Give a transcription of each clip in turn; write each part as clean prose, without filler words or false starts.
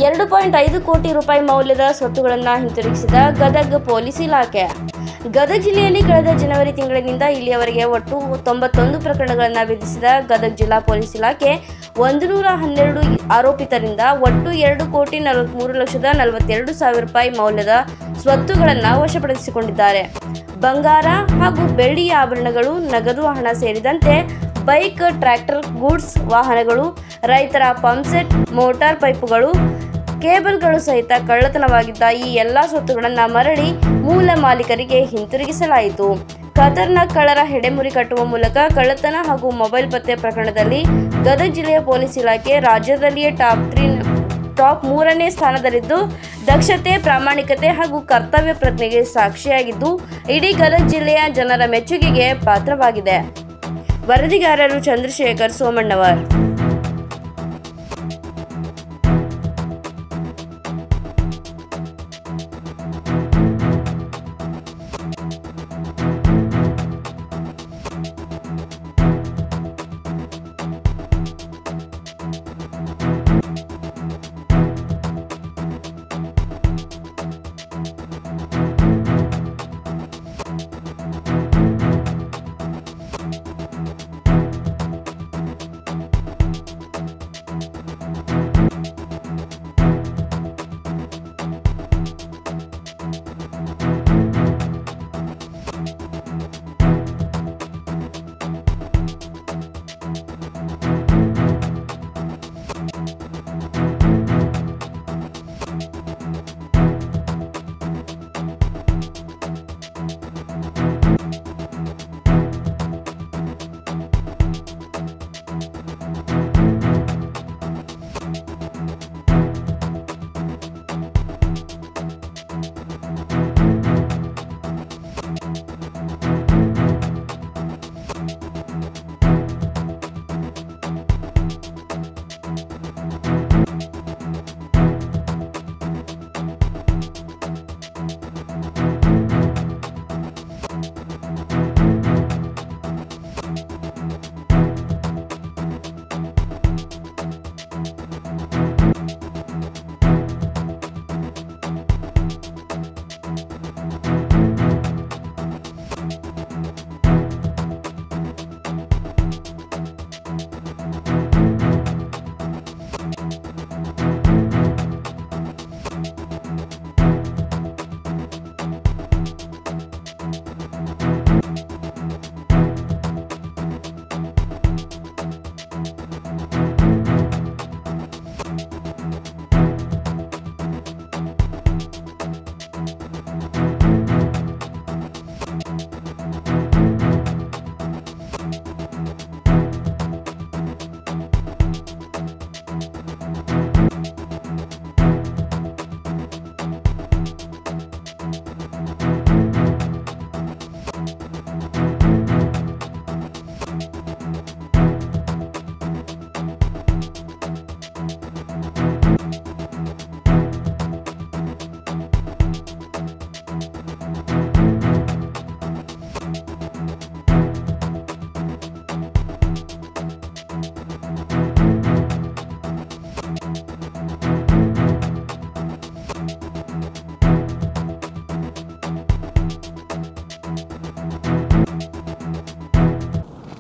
2.5 ಕೋಟಿ ರೂಪಾಯಿ ಮೌಲ್ಯದ ಸ್ವತ್ತುಗಳನ್ನು ಹಿಂತಿರುಗಿಸಿದ ಗದಗ ಪೊಲೀಸ್ ಇಲಾಖೆ. ಗದಗ ಜಿಲ್ಲೆಯಲ್ಲಿ ಕಳೆದ ಜನವರಿ ತಿಂಗಳಿನಿಂದ ಇಲ್ಲಿಯವರೆಗೆ ಒಟ್ಟು 91 ಪ್ರಕರಣಗಳನ್ನು ವಿಧಿಸಿದ ಗದಗ ಜಿಲ್ಲಾ ಪೊಲೀಸ್ ಇಲಾಖೆ 112 ಆರೋಪಿತರಿಂದ ಒಟ್ಟು 2,43,42,000 ರೂಪಾಯಿ ಮೌಲ್ಯದ ಸ್ವತ್ತುಗಳನ್ನು ವಶಪಡಿಸಿಕೊಂಡಿದ್ದಾರೆ. ಬಂಗಾರ ಹಾಗೂ ಬೆಳ್ಳಿಯ ಆಭರಣಗಳು, ನಗದು ಹಣ ಸೇರಿದಂತೆ ಬೈಕ್, ಟ್ರ್ಯಾಕ್ಟರ್, ಗೂಡ್ಸ್ ವಾಹನಗಳು, ರೈತರ ಪಂಪ್ಸೆಟ್, ಮೋಟಾರ್ ಪೈಪುಗಳು, ಕೇಬಲ್ಗಳು ಸಹಿತ ಕಳ್ಳತನವಾಗಿದ್ದ ಈ ಎಲ್ಲಾ ಸ್ವತ್ತುಗಳನ್ನು ಮರಳಿ ಮೂಲ ಮಾಲೀಕರಿಗೆ ಹಿಂತಿರುಗಿಸಲಾಯಿತು. ಖತರ್ನಾಕ್ ಕಳ್ಳರ ಹೆಡೆಮುರಿ ಕಟ್ಟುವ ಮೂಲಕ ಕಳ್ಳತನ ಹಾಗೂ ಮೊಬೈಲ್ ಪತ್ತೆ ಪ್ರಕರಣದಲ್ಲಿ ಗದಗ ಜಿಲ್ಲೆಯ ಪೊಲೀಸ್ ಇಲಾಖೆ ರಾಜ್ಯದಲ್ಲಿಯೇ ಟಾಪ್ 3ನೇ ಸ್ಥಾನದಲ್ಲಿದ್ದು, ದಕ್ಷತೆ, ಪ್ರಾಮಾಣಿಕತೆ ಹಾಗೂ ಕರ್ತವ್ಯ ಪ್ರಜ್ಞೆಗೆ ಸಾಕ್ಷಿಯಾಗಿದ್ದು ಇಡೀ ಗದಗ ಜಿಲ್ಲೆಯ ಜನರ ಮೆಚ್ಚುಗೆಗೆ ಪಾತ್ರವಾಗಿದೆ. ವರದಿಗಾರರು ಚಂದ್ರಶೇಖರ್ ಸೋಮಣ್ಣವರ್.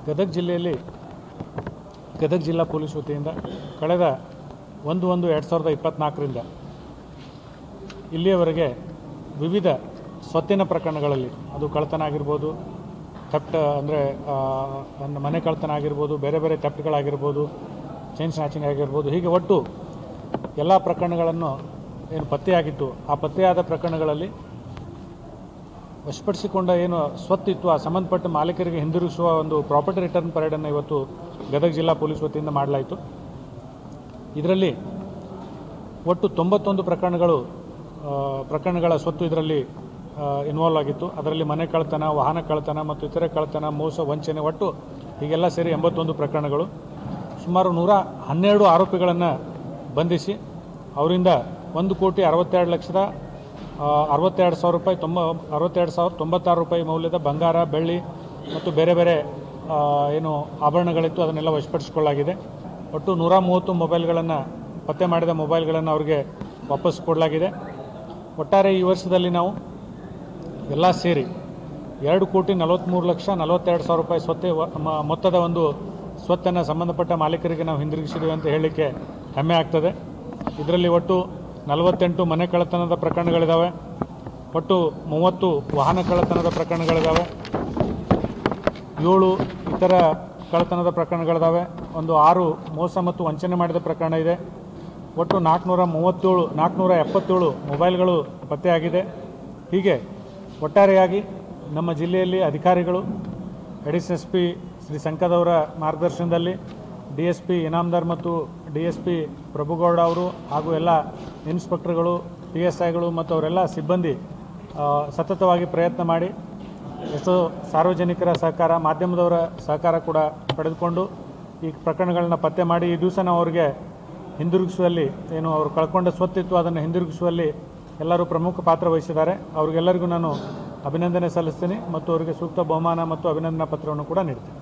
ಗದಗ ಜಿಲ್ಲೆಯಲ್ಲಿ ಗದಗ ಜಿಲ್ಲಾ ಪೊಲೀಸ್ ವತಿಯಿಂದ ಕಳೆದ 1/1/2024ರಿಂದ ಇಲ್ಲಿಯವರೆಗೆ ವಿವಿಧ ಸ್ವತ್ತಿನ ಪ್ರಕರಣಗಳಲ್ಲಿ, ಅದು ಕಳ್ಳತನ ಆಗಿರ್ಬೋದು, ಥೆಫ್ಟ್ ಅಂದರೆ ಮನೆ ಕಳ್ಳತನ ಆಗಿರ್ಬೋದು, ಬೇರೆ ಬೇರೆ ಥೆಫ್ಟ್ಗಳಾಗಿರ್ಬೋದು, ಚೈನ್ ಸ್ನ್ಯಾಚಿಂಗ್ ಆಗಿರ್ಬೋದು, ಹೀಗೆ ಒಟ್ಟು ಎಲ್ಲ ಪ್ರಕರಣಗಳನ್ನು ಏನು ಪತ್ತೆಯಾಗಿತ್ತು ಆ ಪತ್ತೆಯಾದ ಪ್ರಕರಣಗಳಲ್ಲಿ ವಶಪಡಿಸಿಕೊಂಡ ಏನು ಸ್ವತ್ತಿತ್ತು ಆ ಸಂಬಂಧಪಟ್ಟ ಮಾಲೀಕರಿಗೆ ಹಿಂದಿರುಗಿಸುವ ಒಂದು ಪ್ರಾಪರ್ಟಿ ರಿಟರ್ನ್ ಪರೇಡನ್ನು ಇವತ್ತು ಗದಗ ಜಿಲ್ಲಾ ಪೊಲೀಸ್ ವತಿಯಿಂದ ಮಾಡಲಾಯಿತು. ಇದರಲ್ಲಿ ಒಟ್ಟು 91 ಪ್ರಕರಣಗಳ ಸ್ವತ್ತು ಇದರಲ್ಲಿ ಇನ್ವಾಲ್ವ್ ಆಗಿತ್ತು. ಅದರಲ್ಲಿ ಮನೆ ಕಳ್ಳತನ, ವಾಹನ ಕಳ್ಳತನ ಮತ್ತು ಇತರೆ ಕಳ್ಳತನ, ಮೋಸ, ವಂಚನೆ, ಒಟ್ಟು ಹೀಗೆಲ್ಲ ಸೇರಿ 81 ಪ್ರಕರಣಗಳು. ಸುಮಾರು 112 ಆರೋಪಿಗಳನ್ನು ಬಂಧಿಸಿ ಅವರಿಂದ 1,62,62,000 ರೂಪಾಯಿ 62,096 ರೂಪಾಯಿ ಮೌಲ್ಯದ ಬಂಗಾರ, ಬೆಳ್ಳಿ ಮತ್ತು ಬೇರೆ ಬೇರೆ ಏನು ಆಭರಣಗಳಿತ್ತು ಅದನ್ನೆಲ್ಲ ವಶಪಡಿಸಿಕೊಳ್ಳಲಾಗಿದೆ. ಒಟ್ಟು 130 ಮೊಬೈಲ್ಗಳನ್ನು ಪತ್ತೆ ಮಾಡಿದ ಮೊಬೈಲ್ಗಳನ್ನು ಅವರಿಗೆ ವಾಪಸ್ ಕೊಡಲಾಗಿದೆ. ಒಟ್ಟಾರೆ ಈ ವರ್ಷದಲ್ಲಿ ನಾವು ಎಲ್ಲ ಸೇರಿ 2,43,42,000 ರೂಪಾಯಿ ಮೊತ್ತದ ಒಂದು ಸ್ವತ್ತನ್ನು ಸಂಬಂಧಪಟ್ಟ ಮಾಲೀಕರಿಗೆ ನಾವು ಹಿಂದಿರುಗಿಸಿದ್ದೀವಿ ಅಂತ ಹೇಳಲಿಕ್ಕೆ ಹೆಮ್ಮೆ ಆಗ್ತದೆ. ಇದರಲ್ಲಿ ಒಟ್ಟು 48 ಮನೆ ಕಳ್ಳತನದ ಪ್ರಕರಣಗಳಿದ್ದಾವೆ, ಒಟ್ಟು 30 ವಾಹನ ಕಳ್ಳತನದ ಪ್ರಕರಣಗಳಿದ್ದಾವೆ, 7 ಇತರ ಕಳ್ಳತನದ ಪ್ರಕರಣಗಳಿದ್ದಾವೆ, ಒಂದು 6 ಮೋಸ ಮತ್ತು ವಂಚನೆ ಮಾಡಿದ ಪ್ರಕರಣ ಇದೆ. ಒಟ್ಟು 477 ಮೊಬೈಲ್ಗಳು ಪತ್ತೆಯಾಗಿದೆ. ಹೀಗೆ ಒಟ್ಟಾರೆಯಾಗಿ ನಮ್ಮ ಜಿಲ್ಲೆಯಲ್ಲಿ ಅಧಿಕಾರಿಗಳು ಎಡಿಷನಲ್ SP ಶ್ರೀ ಸಂಕದವರ ಮಾರ್ಗದರ್ಶನದಲ್ಲಿ DSP ಇನಾಮದಾರ್ ಮತ್ತು DSP ಪ್ರಭುಗೌಡ ಅವರು ಹಾಗೂ ಎಲ್ಲ ಇನ್ಸ್ಪೆಕ್ಟರ್ಗಳು, PSIಗಳು ಮತ್ತು ಅವರೆಲ್ಲ ಸಿಬ್ಬಂದಿ ಸತತವಾಗಿ ಪ್ರಯತ್ನ ಮಾಡಿ ಎಷ್ಟೋ ಸಾರ್ವಜನಿಕರ ಸಹಕಾರ, ಮಾಧ್ಯಮದವರ ಸಹಕಾರ ಕೂಡ ಪಡೆದುಕೊಂಡು ಈ ಪ್ರಕರಣಗಳನ್ನ ಪತ್ತೆ ಮಾಡಿ ಈ ದಿವಸ ನಾವು ಅವರಿಗೆ ಹಿಂದಿರುಗಿಸುವಲ್ಲಿ, ಏನು ಅವರು ಕಳ್ಕೊಂಡ ಸ್ವತ್ತಿತ್ತು ಅದನ್ನು ಹಿಂದಿರುಗಿಸುವಲ್ಲಿ ಎಲ್ಲರೂ ಪ್ರಮುಖ ಪಾತ್ರ ವಹಿಸಿದ್ದಾರೆ. ಅವರಿಗೆಲ್ಲರಿಗೂ ನಾನು ಅಭಿನಂದನೆ ಸಲ್ಲಿಸ್ತೀನಿ ಮತ್ತು ಅವರಿಗೆ ಸೂಕ್ತ ಬಹುಮಾನ ಮತ್ತು ಅಭಿನಂದನಾ ಪತ್ರವನ್ನು ಕೂಡ ನೀಡ್ತೀನಿ.